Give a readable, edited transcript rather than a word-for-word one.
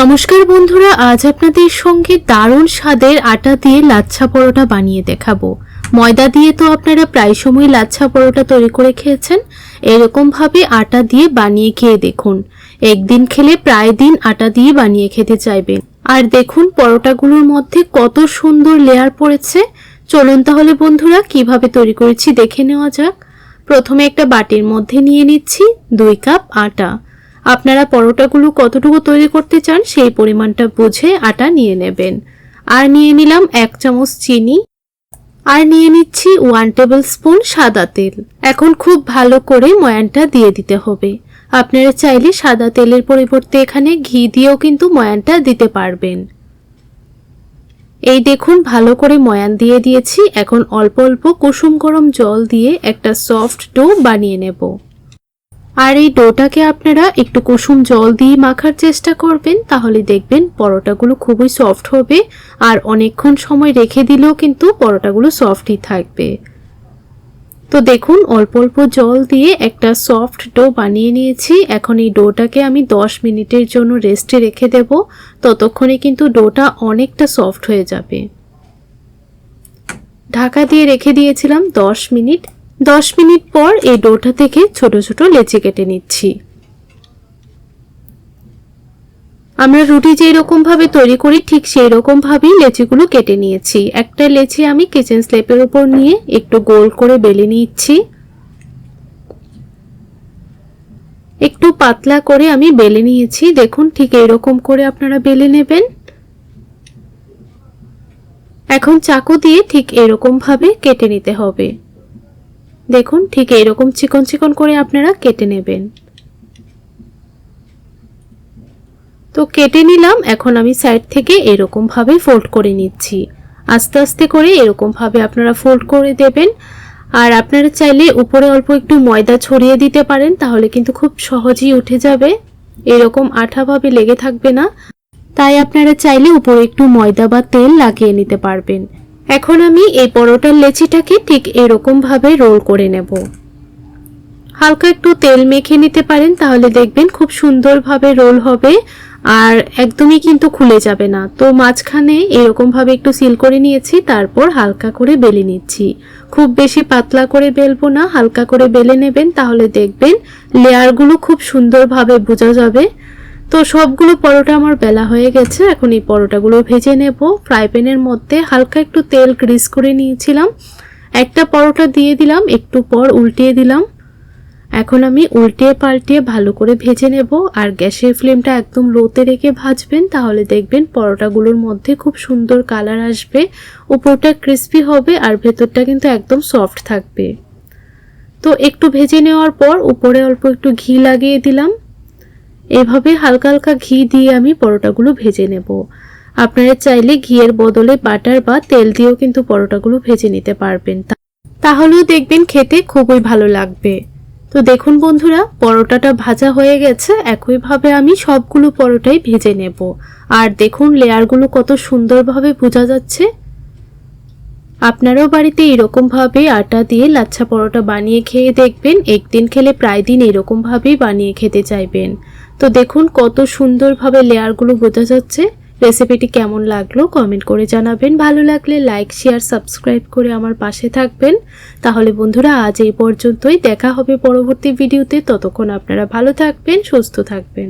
নমস্কার বন্ধুরা, আজ আপনাদের সঙ্গে দারুণ স্বাদের আটা দিয়ে লাচ্ছা পরোটা বানিয়ে দেখাবো। ময়দা দিয়ে তো আপনারা প্রায় সময় লাচ্ছা পরোটা তৈরি করে খেয়েছেন। এরকম ভাবে আটা দিয়ে বানিয়ে খেয়ে দেখুন। একদিন খেলে প্রায় দিন আটা দিয়ে বানিয়ে খেতে চাইবেন। আর দেখুন পরোটাগুলোর মধ্যে কত সুন্দর লেয়ার পড়েছে। চলুন তাহলে বন্ধুরা কিভাবে তৈরি করেছি দেখে নেওয়া যাক। প্রথমে একটা বাটির মধ্যে নিয়ে নিচ্ছি 2 কাপ আটা। আপনারা পরোটাগুলো কতটুকু তৈরি করতে চান সেই পরিমাণটা বুঝে আটা নিয়ে নেবেন। আর নিয়ে নিলাম 1 চামচ চিনি, আর নিয়ে নিচ্ছি 1 টেবিল স্পুন সাদা তেল। এখন খুব ভালো করে ময়ানটা দিয়ে দিতে হবে। আপনারা চাইলে সাদা তেলের পরিবর্তে এখানে ঘি দিয়েও কিন্তু ময়ানটা দিতে পারবেন। এই দেখুন ভালো করে ময়ান দিয়ে দিয়েছি। এখন অল্প অল্প কুসুম গরম জল দিয়ে একটা সফট ডো বানিয়ে নেব। আর এই ডোটাকে আপনারা একটু কুসুম জল দিয়ে মাখার চেষ্টা করবেন, তাহলে দেখবেন পরোটাগুলো খুবই সফট হবে। আর অনেকক্ষণ সময় রেখে দিলেও কিন্তু পরোটাগুলো সফটই থাকবে। তো দেখুন অল্প অল্প জল দিয়ে একটা সফট ডো বানিয়ে নিয়েছি। এখন এই ডোটাকে আমি 10 মিনিটের জন্য রেস্টে রেখে দেব। ততক্ষণে কিন্তু ডোটা অনেকটা সফট হয়ে যাবে। ঢাকা দিয়ে রেখে দিয়েছিলাম 10 মিনিট। 10 মিনিট পর এই ডোটা থেকে ছোট ছোট লেচি কেটে নিচ্ছি। আমরা রুটি যেই রকম ভাবে তৈরি করি ঠিক সেই রকম ভাবেই লেচিগুলো কেটে নিয়েছি। একটা লেচি আমি কিচেন স্ল্যাপের উপর নিয়ে একটু গোল করে বেলে নিচ্ছি। একটু পাতলা করে আমি বেলে নিয়েছি। দেখুন ঠিক এরকম করে আপনারা বেলে নেবেন। এখন চাকু দিয়ে ঠিক এরকম ভাবে কেটে নিতে হবে। দেখুন ঠিক এরকম চিকন চিকন করে আপনারা কেটে নেবেন। তো কেটে নিলাম। এখন আমি সাইড থেকে এরকম ভাবে ফোল্ড করে নিচ্ছি। আস্তে আস্তে করে এরকম ভাবে আপনারা ফোল্ড করে দেবেন। আর আপনারা চাইলে উপরে অল্প একটু ময়দা ছড়িয়ে দিতে পারেন, তাহলে কিন্তু খুব সহজেই উঠে যাবে। এরকম আঠাভাবে লেগে থাকবে না। তাই আপনারা চাইলে উপরে একটু ময়দা বা তেল লাগিয়ে নিতে পারবেন। এখন আমি এই পরোটার লেচিটাকে ঠিক এরকম ভাবে রোল করে নেব। হালকা একটু তেল মেখে নিতে পারেন, তাহলে দেখবেন খুব সুন্দরভাবে রোল হবে আর একদমই কিন্তু খুলে যাবে না। তো মাঝখানে এরকম ভাবে একটু সিল করে নিয়েছি, তারপর হালকা করে বেলে নিচ্ছি। খুব বেশি পাতলা করে বেলবো না, হালকা করে বেলে নেবেন, তাহলে দেখবেন লেয়ারগুলো খুব সুন্দরভাবে বোঝা যাবে। তো সবগুলো পরোটা আমার বেলা হয়ে গেছে। এখন এই পরোটাগুলো ভেজে নেব। ফ্রাই প্যানের মধ্যে হালকা একটু তেল গ্রিস করে নিয়েছিলাম। একটা পরোটা দিয়ে দিলাম, একটু পর উল্টিয়ে দিলাম। এখন আমি উল্টিয়ে পাল্টিয়ে ভালো করে ভেজে নেব। আর গ্যাসের ফ্লেমটা একদম লোতে রেখে ভাজবেন, তাহলে দেখবেন পরোটাগুলোর মধ্যে খুব সুন্দর কালার আসবে। উপরটা ক্রিস্পি হবে আর ভেতরটা কিন্তু একদম সফট থাকবে। তো একটু ভেজে নেওয়ার পর উপরে অল্প একটু ঘি লাগিয়ে দিলাম। এভাবে হালকা হালকা ঘি দিয়ে আমি পরোটাগুলো ভেজে নেব। আপনারা চাইলে ঘিয়ের বদলে বাটার বা তেল দিয়েও কিন্তু পরোটাগুলো ভেজে নিতে পারবেন, তাহলেও দেখবেন খেতে খুবই ভালো লাগবে। তো দেখুন বন্ধুরা পরোটাটা ভাজা হয়ে গেছে। একইভাবে আমি সবগুলো পরোটাই ভেজে নেব। আর দেখুন লেয়ারগুলো কত সুন্দরভাবে বোঝা যাচ্ছে। আপনারাও বাড়িতে এরকম ভাবে আটা দিয়ে লাচ্ছা পরোটা বানিয়ে খেয়ে দেখবেন। একদিন খেলে প্রায় দিন এরকম ভাবেই বানিয়ে খেতে চাইবেন। তো দেখুন কত সুন্দরভাবে লেয়ারগুলো বোঝা যাচ্ছে। রেসিপিটি কেমন লাগলো কমেন্ট করে জানাবেন। ভালো লাগলে লাইক শেয়ার সাবস্ক্রাইব করে আমার পাশে থাকবেন। তাহলে বন্ধুরা আজ এই পর্যন্তই। দেখা হবে পরবর্তী ভিডিওতে। ততক্ষণ আপনারা ভালো থাকবেন, সুস্থ থাকবেন।